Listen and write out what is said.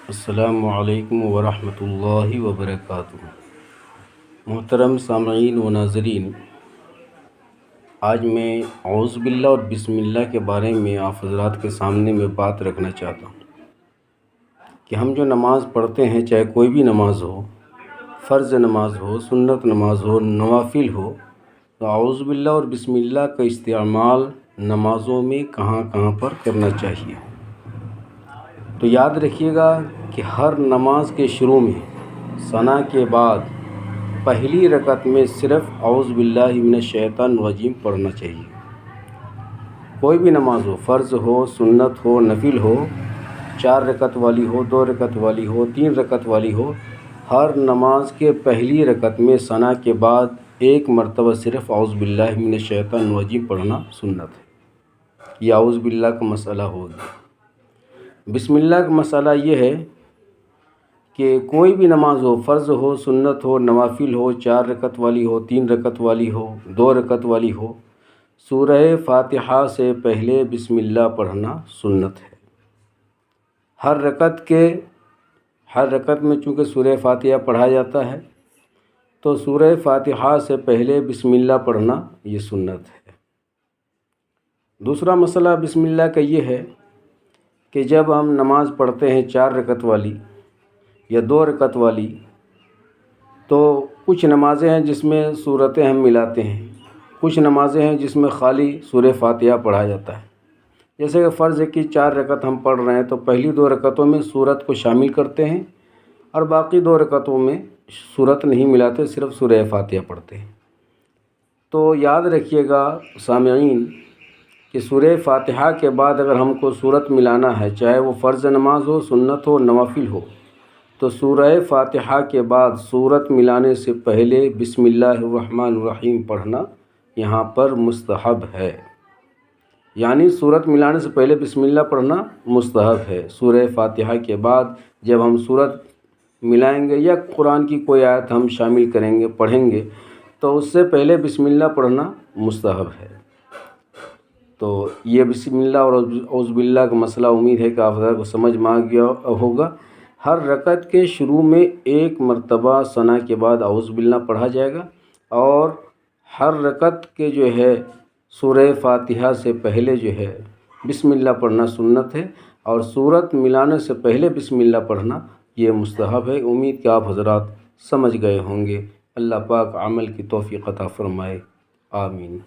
السلام علیکم ورحمۃ اللہ وبرکاتہ۔ محترم سامعین و ناظرین، آج میں اعوذ باللہ اور بسم اللہ کے بارے میں آپ حضرات کے سامنے میں بات رکھنا چاہتا ہوں کہ ہم جو نماز پڑھتے ہیں، چاہے کوئی بھی نماز ہو، فرض نماز ہو، سنت نماز ہو، نوافل ہو، تو اعوذ باللہ اور بسم اللہ کا استعمال نمازوں میں کہاں کہاں پر کرنا چاہیے۔ تو یاد رکھیے گا کہ ہر نماز کے شروع میں ثنا کے بعد پہلی رکعت میں صرف اعوذ باللہ من الشیطان الرجیم پڑھنا چاہیے۔ کوئی بھی نماز ہو، فرض ہو، سنت ہو، نفل ہو، 4 رکعت والی ہو، 2 رکعت والی ہو، 3 رکعت والی ہو، ہر نماز کے پہلی رکعت میں ثنا کے بعد ایک مرتبہ صرف اعوذ باللہ من الشیطان الرجیم پڑھنا سنت ہے۔ یہ اعوذ باللہ کا مسئلہ ہوگا۔ بسم اللہ کا مسئلہ یہ ہے کہ کوئی بھی نماز ہو، فرض ہو، سنت ہو، نوافل ہو، 4 رکعت والی ہو، 3 رکعت والی ہو، 2 رکعت والی ہو، سورہ فاتحہ سے پہلے بسم اللہ پڑھنا سنت ہے۔ ہر رکعت میں چونکہ سورہ فاتحہ پڑھا جاتا ہے، تو سورہ فاتحہ سے پہلے بسم اللہ پڑھنا یہ سنت ہے۔ دوسرا مسئلہ بسم اللہ کا یہ ہے کہ جب ہم نماز پڑھتے ہیں 4 رکعت والی یا 2 رکعت والی، تو کچھ نمازیں ہیں جس میں سورتیں ہم ملاتے ہیں، کچھ نمازیں ہیں جس میں خالی سورہ فاتحہ پڑھا جاتا ہے۔ جیسے کہ فرض ہے کہ 4 رکعت ہم پڑھ رہے ہیں، تو پہلی 2 رکعتوں میں سورت کو شامل کرتے ہیں اور باقی 2 رکعتوں میں سورت نہیں ملاتے، صرف سورہ فاتحہ پڑھتے ہیں۔ تو یاد رکھیے گا سامعین کہ سورہ فاتحہ کے بعد اگر ہم کو سورت ملانا ہے، چاہے وہ فرض نماز ہو، سنت ہو، نوافل ہو، تو سورہ فاتحہ کے بعد سورت ملانے سے پہلے بسم اللہ الرحمن الرحیم پڑھنا یہاں پر مستحب ہے۔ یعنی سورت ملانے سے پہلے بسم اللہ پڑھنا مستحب ہے۔ سورہ فاتحہ کے بعد جب ہم سورت ملائیں گے یا قرآن کی کوئی آیت ہم شامل کریں گے، پڑھیں گے، تو اس سے پہلے بسم اللہ پڑھنا مستحب ہے۔ تو یہ بسم اللہ اور اعوذ باللہ کا مسئلہ امید ہے کہ آپ کو سمجھ میں آ گیا ہوگا۔ ہر رکعت کے شروع میں ایک مرتبہ ثنا کے بعد اعوذ باللہ پڑھا جائے گا، اور ہر رکعت کے جو ہے سورہ فاتحہ سے پہلے جو ہے بسم اللہ پڑھنا سنت ہے، اور سورت ملانے سے پہلے بسم اللہ پڑھنا یہ مستحب ہے۔ امید کہ آپ حضرات سمجھ گئے ہوں گے۔ اللہ پاک عمل کی توفیق عطا فرمائے، آمین۔